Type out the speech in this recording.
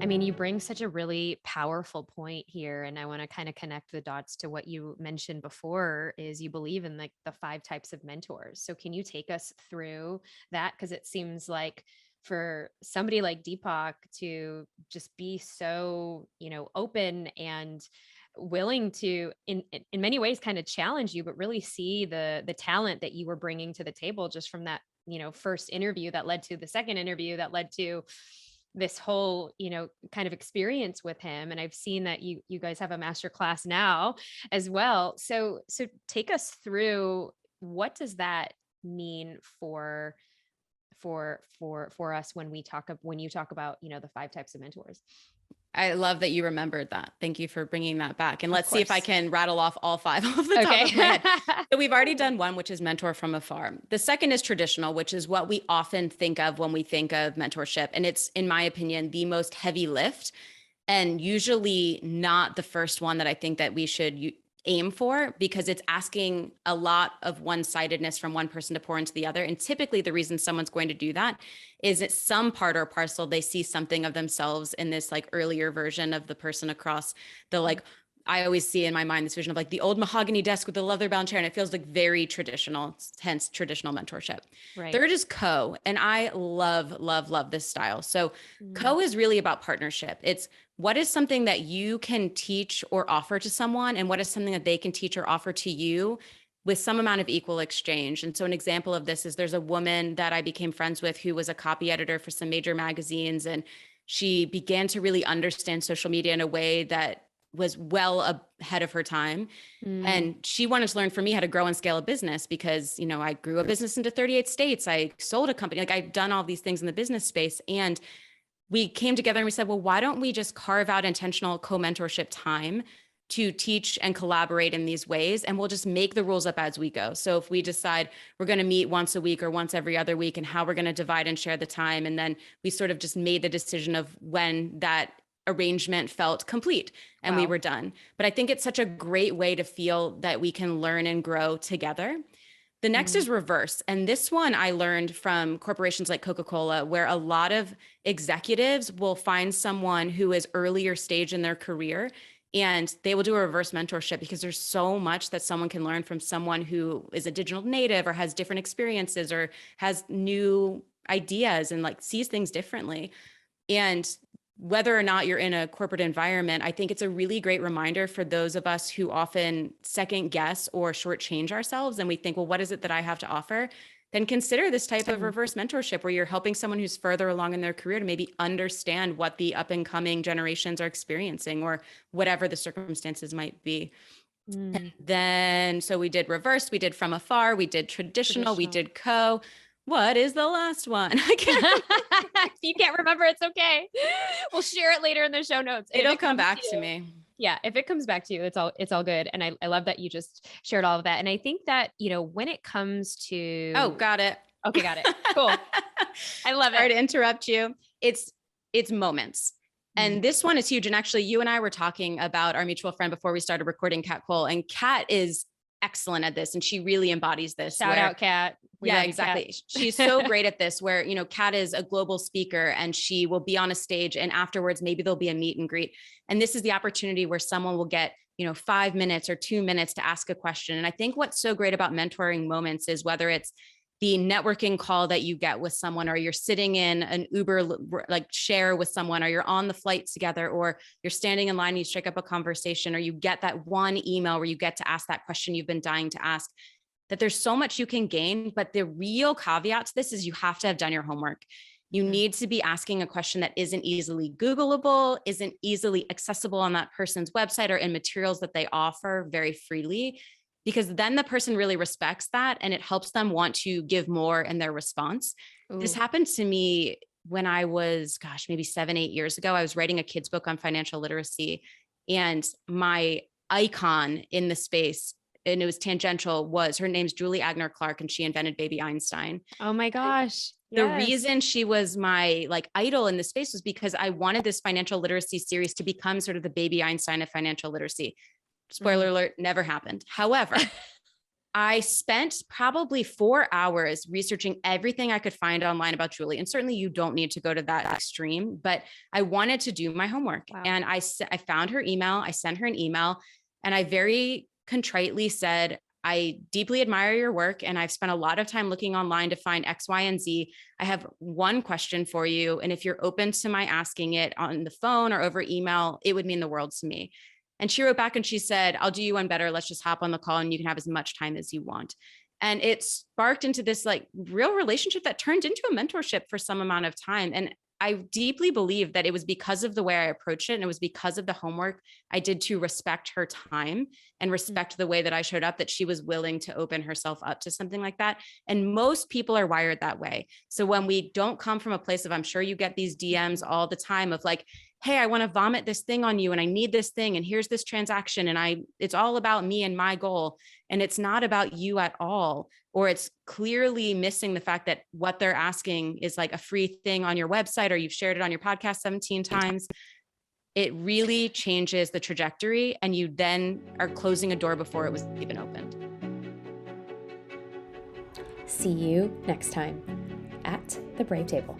I mean, you bring such a really powerful point here, and I want to kind of connect the dots to what you mentioned before is you believe in like the 5 types of mentors. So can you take us through that? Because it seems like for somebody like Deepak to just be so, open and willing to in many ways kind of challenge you, but really see the talent that you were bringing to the table just from that, first interview that led to the second interview that led to this whole, kind of experience with him. And I've seen that you guys have a master class now as well. So take us through, what does that mean for us when you talk about, the 5 types of mentors? I love that you remembered that. Thank you for bringing that back. And Of let's see if I course. can rattle off all 5 off the top of my head. So we've already done one, which is mentor from afar. The second is traditional, which is what we often think of when we think of mentorship. And it's, in my opinion, the most heavy lift, and usually not the first one that I think that we should aim for, because it's asking a lot of one-sidedness from one person to pour into the other. And typically the reason someone's going to do that is at some part or parcel, they see something of themselves in this like earlier version of the person across the, like, I always see in my mind this vision of like the old mahogany desk with the leather bound chair. And it feels like very traditional, hence traditional mentorship. Right. Third is co. And I love, love, love this style. So co is really about partnership. It's what is something that you can teach or offer to someone, and what is something that they can teach or offer to you with some amount of equal exchange. And so an example of this is there's a woman that I became friends with who was a copy editor for some major magazines. And she began to really understand social media in a way that was well ahead of her time. And she wanted to learn from me how to grow and scale a business because, I grew a business into 38 states. I sold a company. Like, I've done all these things in the business space. And we came together and we said, well, why don't we just carve out intentional co-mentorship time to teach and collaborate in these ways? And we'll just make the rules up as we go. So if we decide we're going to meet once a week or once every other week, and how we're going to divide and share the time. And then we sort of just made the decision of when that arrangement felt complete and we were done. But I think it's such a great way to feel that we can learn and grow together. The next is reverse. And this one I learned from corporations like Coca-Cola, where a lot of executives will find someone who is earlier stage in their career, and they will do a reverse mentorship because there's so much that someone can learn from someone who is a digital native or has different experiences or has new ideas and like sees things differently. And whether or not you're in a corporate environment, I think it's a really great reminder for those of us who often second guess or shortchange ourselves. And we think, well, what is it that I have to offer? Then consider this type of reverse mentorship where you're helping someone who's further along in their career to maybe understand what the up and coming generations are experiencing or whatever the circumstances might be. And then, so we did reverse, we did from afar, we did traditional. We did co. What is the last one? I can't. If you can't remember, it's okay. We'll share it later in the show notes. It'll come back to me. Yeah. If it comes back to you, it's all good. And I love that you just shared all of that. And I think that, when it comes to, oh, got it. Okay. Got it. Cool. I love it. Sorry to interrupt you. It's moments. And this one is huge. And actually you and I were talking about our mutual friend before we started recording, Kat Cole, and Kat is excellent at this. And she really embodies this. Shout out, Kat. Yeah, exactly. She's so great at this where, Kat is a global speaker and she will be on a stage and afterwards, maybe there'll be a meet and greet. And this is the opportunity where someone will get, 5 minutes or 2 minutes to ask a question. And I think what's so great about mentoring moments is whether it's the networking call that you get with someone, or you're sitting in an Uber like share with someone, or you're on the flight together, or you're standing in line, and you strike up a conversation, or you get that one email where you get to ask that question you've been dying to ask, that there's so much you can gain. But the real caveat to this is you have to have done your homework. You need to be asking a question that isn't easily Googleable, isn't easily accessible on that person's website or in materials that they offer very freely, because then the person really respects that and it helps them want to give more in their response. Ooh. This happened to me when I was, maybe 7-8 years ago. I was writing a kid's book on financial literacy, and my icon in the space, and it was tangential, was her name's Julie Agner Clark, and she invented Baby Einstein. Oh my gosh. The reason she was my idol in this space was because I wanted this financial literacy series to become sort of the Baby Einstein of financial literacy. Spoiler alert, never happened. However, I spent probably 4 hours researching everything I could find online about Julie. And certainly you don't need to go to that extreme, but I wanted to do my homework. Wow. And I found her email. I sent her an email and I very contritely said, I deeply admire your work and I've spent a lot of time looking online to find X, Y, and Z. I have one question for you. And if you're open to my asking it on the phone or over email, it would mean the world to me. And she wrote back and she said, I'll do you one better. Let's just hop on the call and you can have as much time as you want. And it sparked into this like real relationship that turned into a mentorship for some amount of time. And I deeply believe that it was because of the way I approached it. And it was because of the homework I did to respect her time and respect the way that I showed up, that she was willing to open herself up to something like that. And most people are wired that way. So when we don't come from a place of, I'm sure you get these DMs all the time of like, hey, I want to vomit this thing on you and I need this thing. And here's this transaction. And it's all about me and my goal. And it's not about you at all. Or it's clearly missing the fact that what they're asking is like a free thing on your website, or you've shared it on your podcast 17 times. It really changes the trajectory. And you then are closing a door before it was even opened. See you next time at the Brave Table.